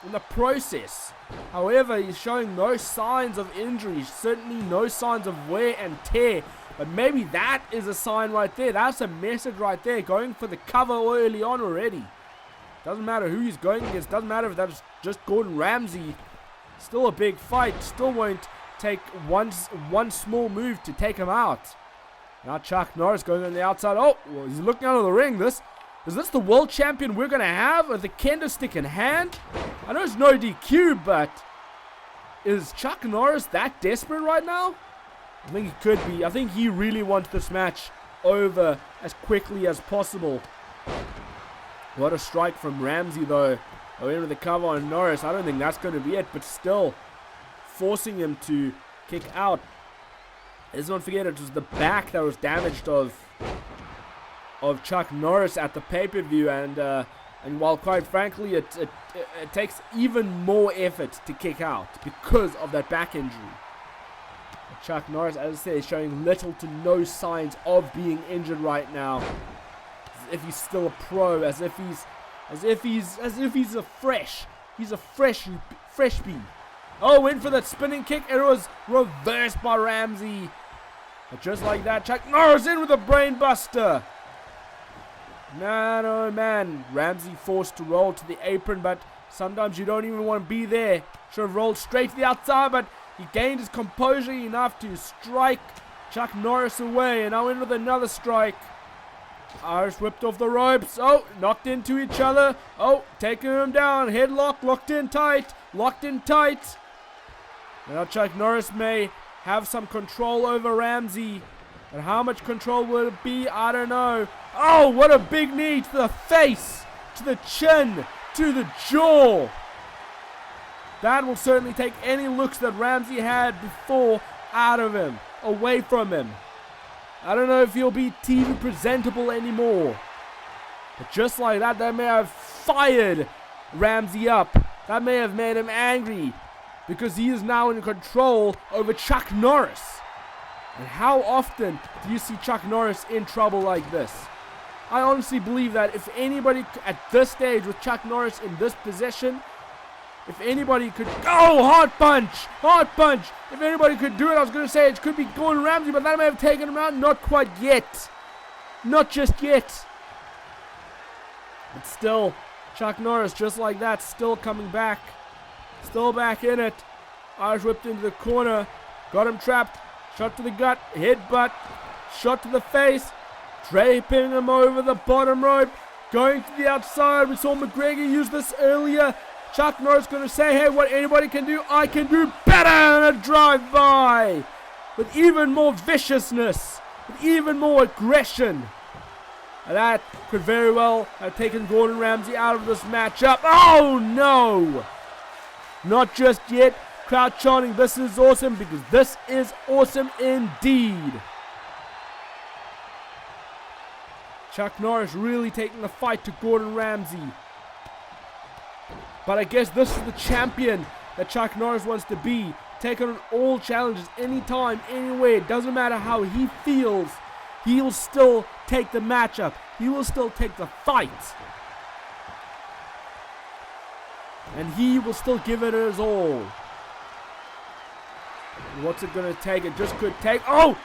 in the process. However, he's showing no signs of injury, certainly no signs of wear and tear. But maybe that is a sign right there. That's a message right there. Going for the cover early on already. Doesn't matter who he's going against. Doesn't matter if that's just Gordon Ramsay. Still a big fight. Still won't take one small move to take him out. Now Chuck Norris going on the outside. Oh, well, he's looking out of the ring. Is this the world champion we're going to have with the kendo stick in hand? I know it's no DQ, but is Chuck Norris that desperate right now? I think he could be. I think he really wants this match over as quickly as possible. What a strike from Ramsay, though. Going with the cover on Norris. I don't think that's going to be it, but still forcing him to kick out. Let's not forget it was the back that was damaged of Chuck Norris at the pay-per-view, and while quite frankly it takes even more effort to kick out because of that back injury. Chuck Norris, as I say, is showing little to no signs of being injured right now. As if he's still a pro, as if he's a fresh bee. Oh, went for that spinning kick. It was reversed by Ramsay. But just like that, Chuck Norris in with a brain buster. Man, oh man. Ramsay forced to roll to the apron, but sometimes you don't even want to be there. Should have rolled straight to the outside, but he gained his composure enough to strike Chuck Norris away. And now in with another strike. Irish whipped off the ropes. Oh, knocked into each other. Oh, taking him down. Headlock, locked in tight. Locked in tight. Now Chuck Norris may have some control over Ramsay. And how much control will it be? I don't know. Oh, what a big knee to the face, to the chin, to the jaw. That will certainly take any looks that Ramsay had before out of him, away from him. I don't know if he'll be TV presentable anymore. But just like that, that may have fired Ramsay up. That may have made him angry because he is now in control over Chuck Norris. And how often do you see Chuck Norris in trouble like this? I honestly believe that if anybody at this stage with Chuck Norris in this position, if anybody could, oh, hard punch. If anybody could do it, I was going to say it could be Gordon Ramsay, but that may have taken him out. Not quite yet. Not just yet. But still, Chuck Norris, just like that, still coming back. Still back in it. Irish whipped into the corner. Got him trapped. Shot to the gut. Headbutt. Shot to the face. Draping him over the bottom rope. Going to the outside. We saw McGregor use this earlier. Chuck Norris going to say, hey, what anybody can do, I can do better, and a drive-by. With even more viciousness. With even more aggression. And that could very well have taken Gordon Ramsay out of this matchup. Oh, no. Not just yet. Crowd chanting, this is awesome, because this is awesome indeed. Chuck Norris really taking the fight to Gordon Ramsay. But I guess this is the champion that Chuck Norris wants to be. Taking on all challenges, anytime, anywhere. Doesn't matter how he feels. He will still take the matchup. He will still take the fight. And he will still give it his all. What's it going to take? It just could take... Oh!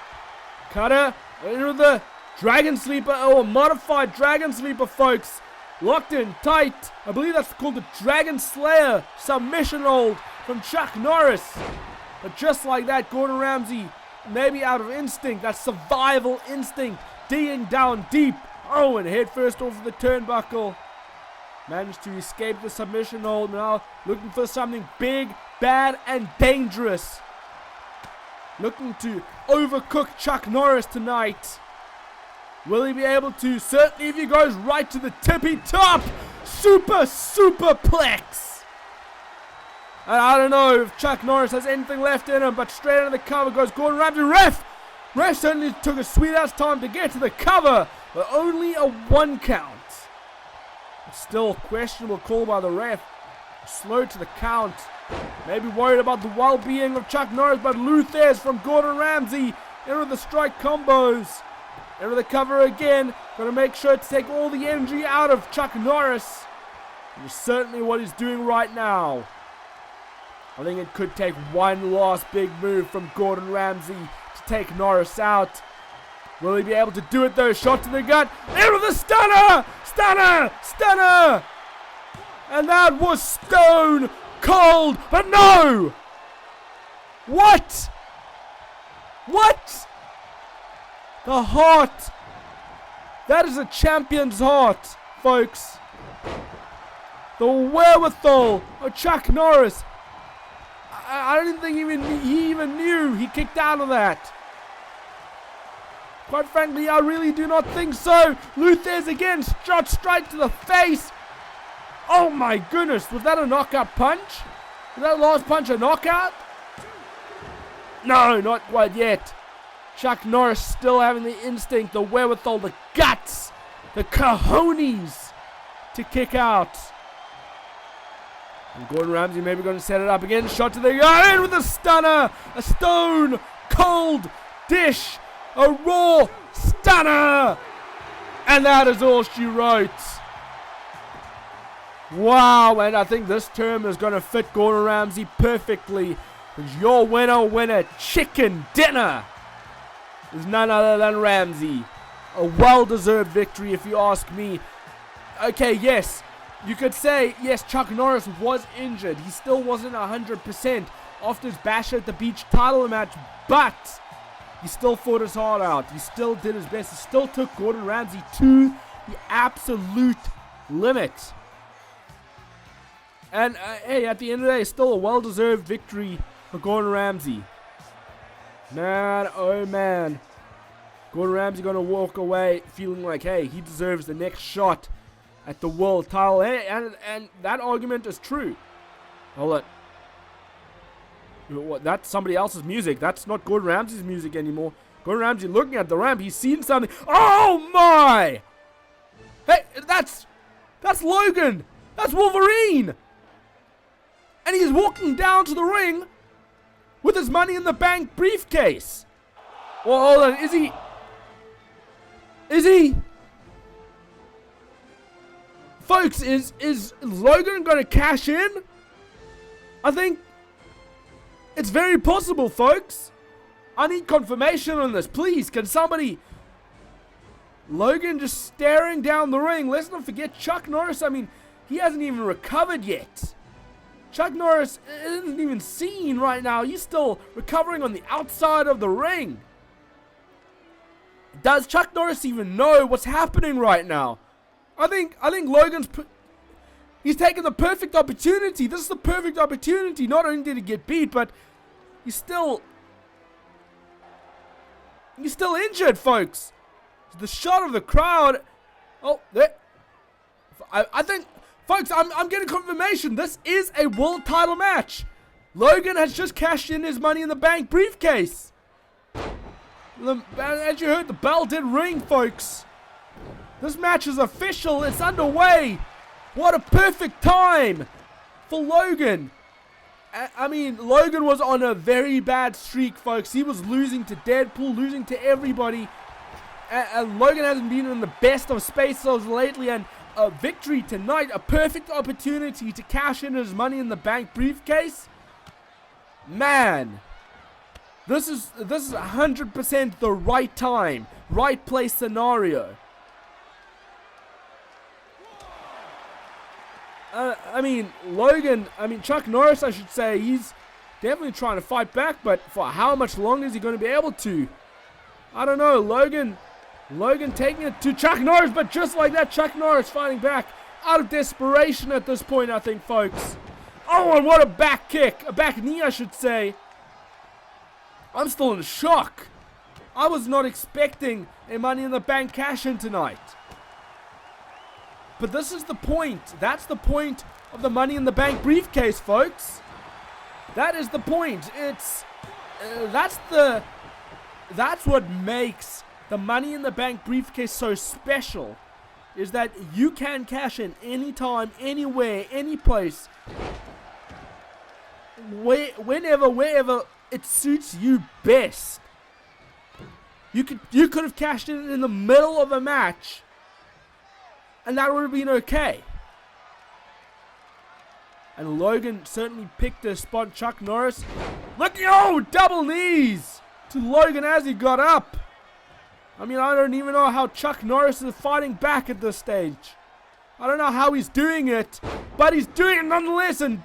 Cutter into the Dragon Sleeper. Oh, a modified Dragon Sleeper, folks. Locked in tight. I believe that's called the Dragon Slayer submission hold from Chuck Norris. But just like that, Gordon Ramsay, maybe out of instinct, that survival instinct, digging down deep. Oh, and head first off the turnbuckle. Managed to escape the submission hold. Now looking for something big, bad, and dangerous. Looking to overcook Chuck Norris tonight. Will he be able to? Certainly if he goes right to the tippy top. Superplex. And I don't know if Chuck Norris has anything left in him, but straight into the cover goes Gordon Ramsay. Ref certainly took a sweet ass time to get to the cover, but only a 1 count. Still questionable call by the ref. Slow to the count. Maybe worried about the well-being of Chuck Norris, but Luther's from Gordon Ramsay. Into the strike combos. Into the cover again. Gonna make sure to take all the energy out of Chuck Norris. Which is certainly what he's doing right now. I think it could take one last big move from Gordon Ramsay to take Norris out. Will he be able to do it though? Shot to the gut. Into the stunner! Stunner! And that was stone cold, but no! What? The heart. That is a champion's heart, folks. The wherewithal of Chuck Norris. I don't think he even knew he kicked out of that. Quite frankly, I really do not think so. Luther's again, shot straight to the face. Oh my goodness, was that a knockout punch? Was that last punch a knockout? No, not quite yet. Chuck Norris still having the instinct, the wherewithal, the guts, the cojones to kick out. And Gordon Ramsay maybe going to set it up again. Shot to the guy in with a stunner. A stone cold dish. A raw stunner. And that is all she wrote. Wow, and I think this term is going to fit Gordon Ramsay perfectly. Because your winner chicken dinner is none other than Ramsay. A well-deserved victory if you ask me. Okay, yes, you could say, yes, Chuck Norris was injured. He still wasn't 100% after his Bash at the Beach title match, but he still fought his heart out. He still did his best. He still took Gordon Ramsay to the absolute limit. And, hey, at the end of the day, still a well-deserved victory for Gordon Ramsay. Man, oh man. Gordon Ramsay going to walk away feeling like, hey, he deserves the next shot at the world title. Hey, and that argument is true. Hold it. That's somebody else's music. That's not Gordon Ramsay's music anymore. Gordon Ramsay looking at the ramp. He's seen something. Oh my! Hey, that's Logan. That's Wolverine. And he's walking down to the ring with his Money in the Bank briefcase. Well, hold on. Is he? Folks, is Logan going to cash in? I think it's very possible, folks. I need confirmation on this. Please, can somebody... Logan just staring down the ring. Let's not forget Chuck Norris. I mean, he hasn't even recovered yet. Chuck Norris isn't even seen right now. He's still recovering on the outside of the ring. Does Chuck Norris even know what's happening right now? I think Logan's... He's taken the perfect opportunity. This is the perfect opportunity. Not only did he get beat, but he's still injured, folks. The shot of the crowd. Oh, there. I think, folks, I'm getting confirmation. This is a world title match. Logan has just cashed in his Money in the Bank briefcase. As you heard, the bell did ring, folks. This match is official. It's underway. What a perfect time for Logan. I mean, Logan was on a very bad streak, folks. He was losing to Deadpool, losing to everybody. And Logan hasn't been in the best of spaces lately. And a victory tonight, a perfect opportunity to cash in his Money in the Bank briefcase. Man, this is 100% the right time, right place scenario. Chuck Norris, I should say, he's definitely trying to fight back, but for how much longer is he going to be able to? I don't know. Logan taking it to Chuck Norris, but just like that, Chuck Norris fighting back out of desperation at this point, I think, folks. Oh, and what a back kick. A back knee, I should say. I'm still in shock. I was not expecting a Money in the Bank cash-in tonight. But this is the point. That's the point of the Money in the Bank briefcase, folks. That is the point. That's what makes the Money in the Bank briefcase so special. Is that you can cash in anytime, anywhere, any place, whenever, wherever it suits you best. You could have cashed in the middle of a match, and that would have been okay. And Logan certainly picked a spot. Chuck Norris, look, double knees to Logan as he got up. I mean, I don't even know how Chuck Norris is fighting back at this stage. I don't know how he's doing it, but he's doing it nonetheless. And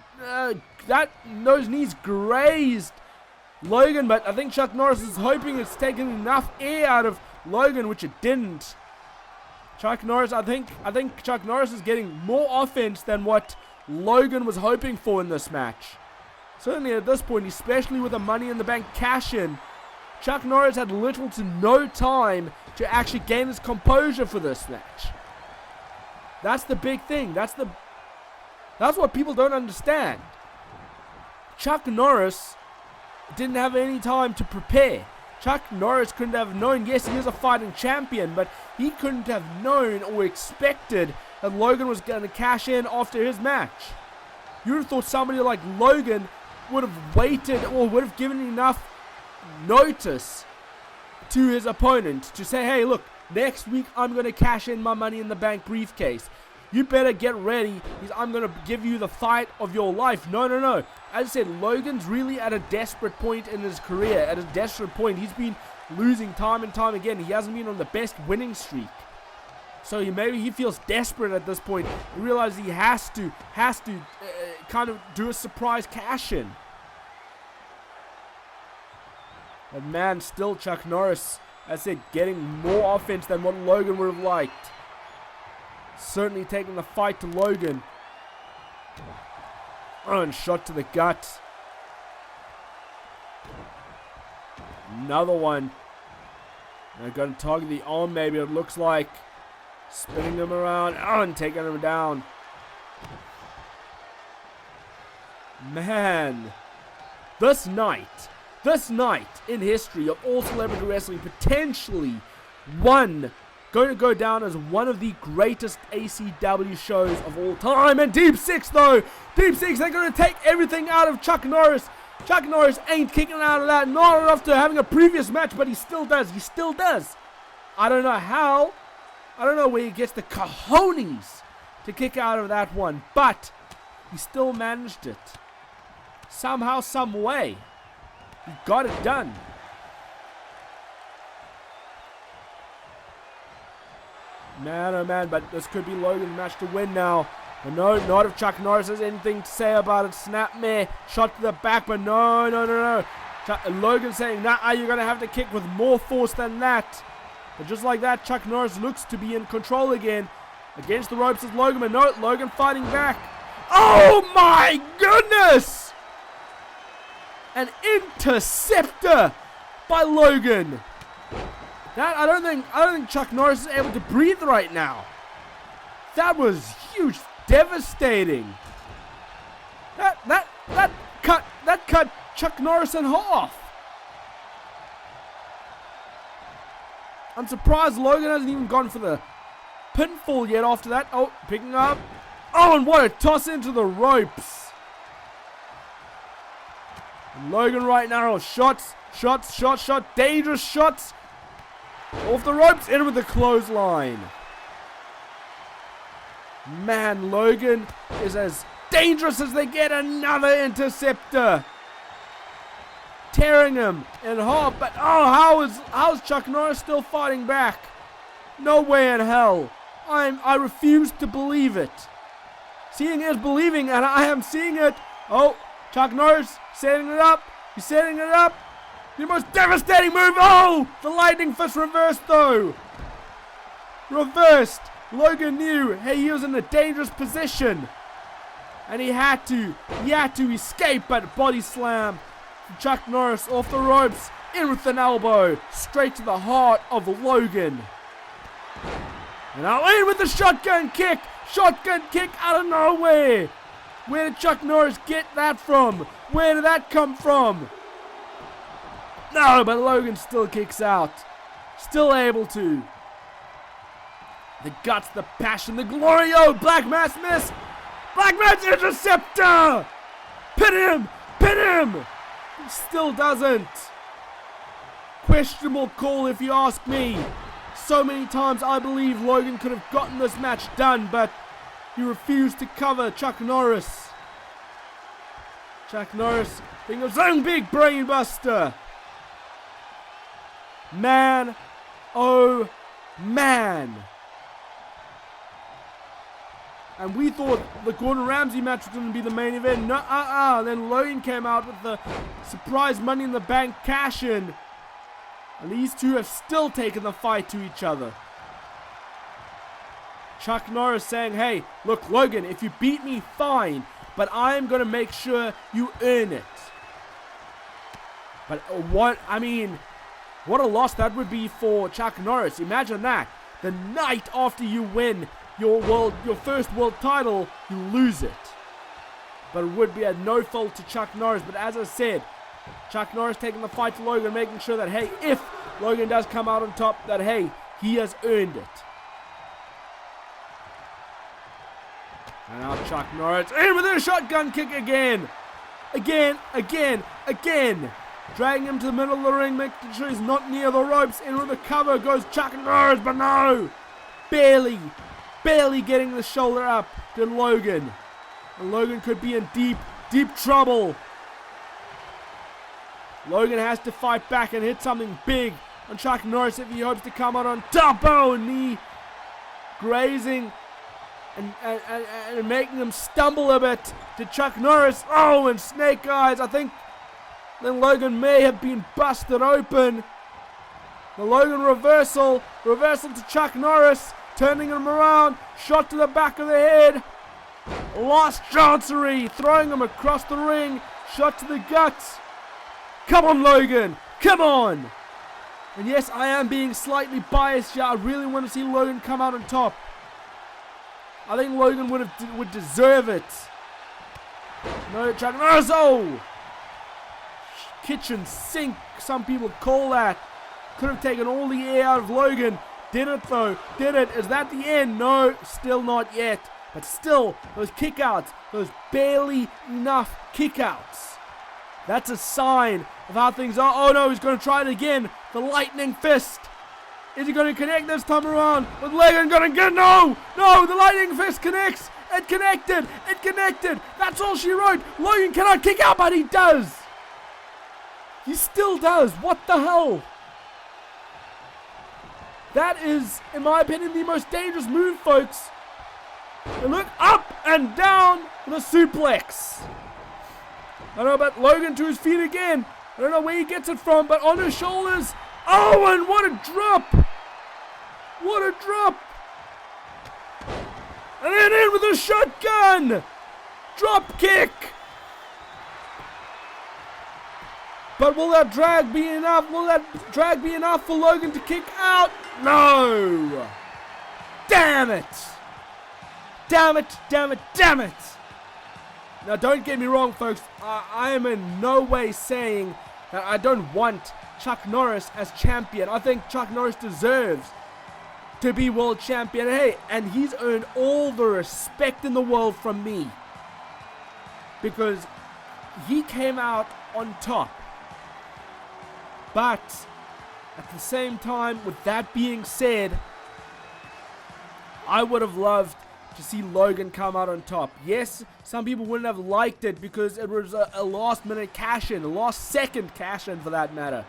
those knees grazed Logan, but I think Chuck Norris is hoping it's taken enough air out of Logan, which it didn't. Chuck Norris, I think Chuck Norris is getting more offense than what Logan was hoping for in this match. Certainly at this point, especially with a Money in the Bank cash-in, Chuck Norris had little to no time to actually gain his composure for this match. That's the big thing. That's what people don't understand. Chuck Norris didn't have any time to prepare. Chuck Norris couldn't have known, yes, he is a fighting champion, but he couldn't have known or expected that Logan was going to cash in after his match. You would have thought somebody like Logan would have waited or would have given enough notice to his opponent to say, hey, look, next week I'm going to cash in my Money in the Bank briefcase. You better get ready because I'm going to give you the fight of your life. No. As I said, Logan's really at a desperate point in his career. At a desperate point. He's been losing time and time again. He hasn't been on the best winning streak. So maybe he feels desperate at this point. He realizes he has to kind of do a surprise cash in. But man, still Chuck Norris, as I said, getting more offense than what Logan would have liked. Certainly taking the fight to Logan. Oh, and shot to the gut. Another one. They're going to target the arm, maybe it looks like. Spinning him around. Oh, and taking him down. Man. This night in history of all celebrity wrestling, potentially going to go down as one of the greatest ACW shows of all time. And Deep Six, though. Deep Six, they're going to take everything out of Chuck Norris. Chuck Norris ain't kicking out of that. Not after having a previous match, but he still does. He still does. I don't know how. I don't know where he gets the cojones to kick out of that one. But he still managed it. Somehow, some way. He got it done. Man, oh man, but this could be Logan's match to win now. But no, not if Chuck Norris has anything to say about it. Snap mare, shot to the back, but no. Logan saying, nah, you're going to have to kick with more force than that. But just like that, Chuck Norris looks to be in control again. Against the ropes is Logan, but no, Logan fighting back. Oh my goodness! An interceptor by Logan. That I don't think Chuck Norris is able to breathe right now. That was huge, devastating. That cut Chuck Norris in half. I'm surprised Logan hasn't even gone for the pinfall yet after that. Oh, picking up. Oh, and what a toss into the ropes. And Logan right now, shots, dangerous shots. Off the ropes, in with the clothesline. Man, Logan is as dangerous as they get. Another interceptor. Tearing him in half, but oh, how is Chuck Norris still fighting back? No way in hell. I refuse to believe it. Seeing is believing, and I am seeing it. Oh, Chuck Norris setting it up. He's setting it up. The most devastating move. Oh, the lightning fist reversed though. Reversed. Logan knew, hey, he was in a dangerous position, and he had to escape, but body slam. Chuck Norris off the ropes, in with an elbow, straight to the heart of Logan. And now in with the shotgun kick out of nowhere. Where did Chuck Norris get that from? Where did that come from? No, but Logan still kicks out. Still able to. The guts, the passion, the glory. Oh, Black Mass miss. Black Mass interceptor. Pin him. He still doesn't. Questionable call if you ask me. So many times I believe Logan could have gotten this match done, but he refused to cover Chuck Norris. Chuck Norris being his own big brain buster. Man, oh man. And we thought the Gordon Ramsay match was going to be the main event. Then Logan came out with the surprise Money in the Bank cash in. And these two have still taken the fight to each other. Chuck Norris saying, hey, look, Logan, if you beat me, fine. But I'm going to make sure you earn it. But what a loss that would be for Chuck Norris. Imagine that. The night after you win your first world title, you lose it. But it would be at no fault to Chuck Norris. But as I said, Chuck Norris taking the fight to Logan, making sure that, hey, if Logan does come out on top, that, hey, he has earned it. And now Chuck Norris in with a shotgun kick again. Again. Dragging him to the middle of the ring, making sure he's not near the ropes. In with the cover goes Chuck Norris, but no. Barely getting the shoulder up to Logan. And Logan could be in deep trouble. Logan has to fight back and hit something big on Chuck Norris if he hopes to come out on top. Oh, knee grazing and making him stumble a bit to Chuck Norris. Oh, and snake eyes. I think then Logan may have been busted open. The Logan reversal to Chuck Norris, turning him around, shot to the back of the head. Lost chancery, throwing him across the ring, shot to the guts. Come on, Logan, come on. And yes, I am being slightly biased here. I really want to see Logan come out on top. I think Logan would deserve it. No, Chuck Norris, oh! Kitchen sink, some people call that. Could have taken all the air out of Logan. Did it though, did it. Is that the end? No, still not yet. But still, those kickouts, those barely enough kickouts. That's a sign of how things are. Oh no, he's going to try it again. The lightning fist. Is he going to connect this time around? With Logan going to get, no, the lightning fist connects. It connected. That's all she wrote. Logan cannot kick out, but he does. He still does. What the hell? That is, in my opinion, the most dangerous move, folks. And look, up and down with a suplex. I don't know about Logan to his feet again. I don't know where he gets it from, but on his shoulders. Oh, and what a drop. And then in with a shotgun. Drop kick. But will that drag be enough? Will that drag be enough for Logan to kick out? No. Damn it. Now, don't get me wrong, folks. I am in no way saying that I don't want Chuck Norris as champion. I think Chuck Norris deserves to be world champion. Hey, and he's earned all the respect in the world from me. Because he came out on top. But at the same time, with that being said, I would have loved to see Logan come out on top. Yes, some people wouldn't have liked it because it was a last-minute cash-in, a last-second cash-in for that matter.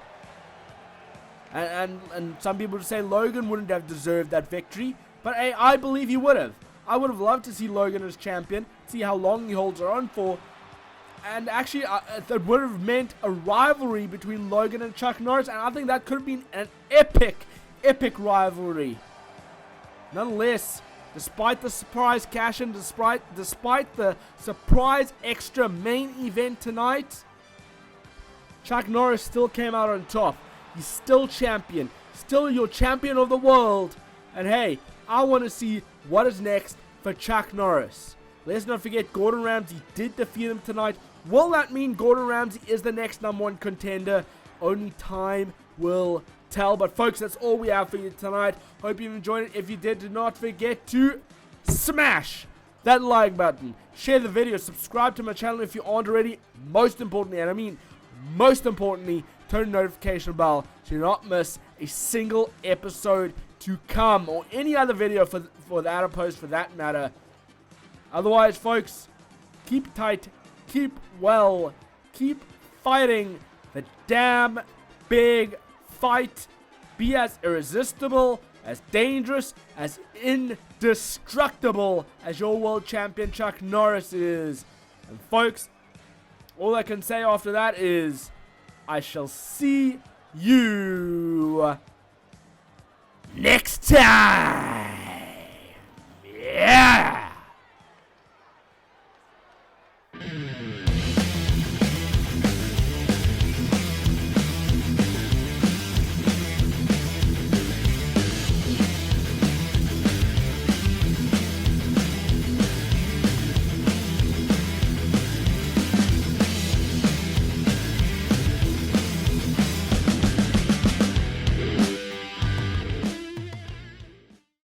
And some people would say Logan wouldn't have deserved that victory, but hey, I believe he would have. I would have loved to see Logan as champion, see how long he holds on for. And actually, that would have meant a rivalry between Logan and Chuck Norris, and I think that could have been an epic rivalry. Nonetheless, despite the surprise cash-in, despite the surprise extra main event tonight, Chuck Norris still came out on top. He's still champion, still your champion of the world. And hey, I want to see what is next for Chuck Norris. Let's not forget Gordon Ramsay did defeat him tonight. Will that mean Gordon Ramsay is the next #1 contender? Only time will tell. But folks, that's all we have for you tonight. Hope you've enjoyed it. If you did, do not forget to smash that like button. Share the video. Subscribe to my channel if you aren't already. Most importantly, and I mean most importantly, turn the notification bell so you do not miss a single episode to come. Or any other video for that or post for that matter. Otherwise, folks, keep tight, keep well, keep fighting the damn big fight. Be as irresistible, as dangerous, as indestructible as your world champion Chuck Norris is. And folks, all I can say after that is, I shall see you next time.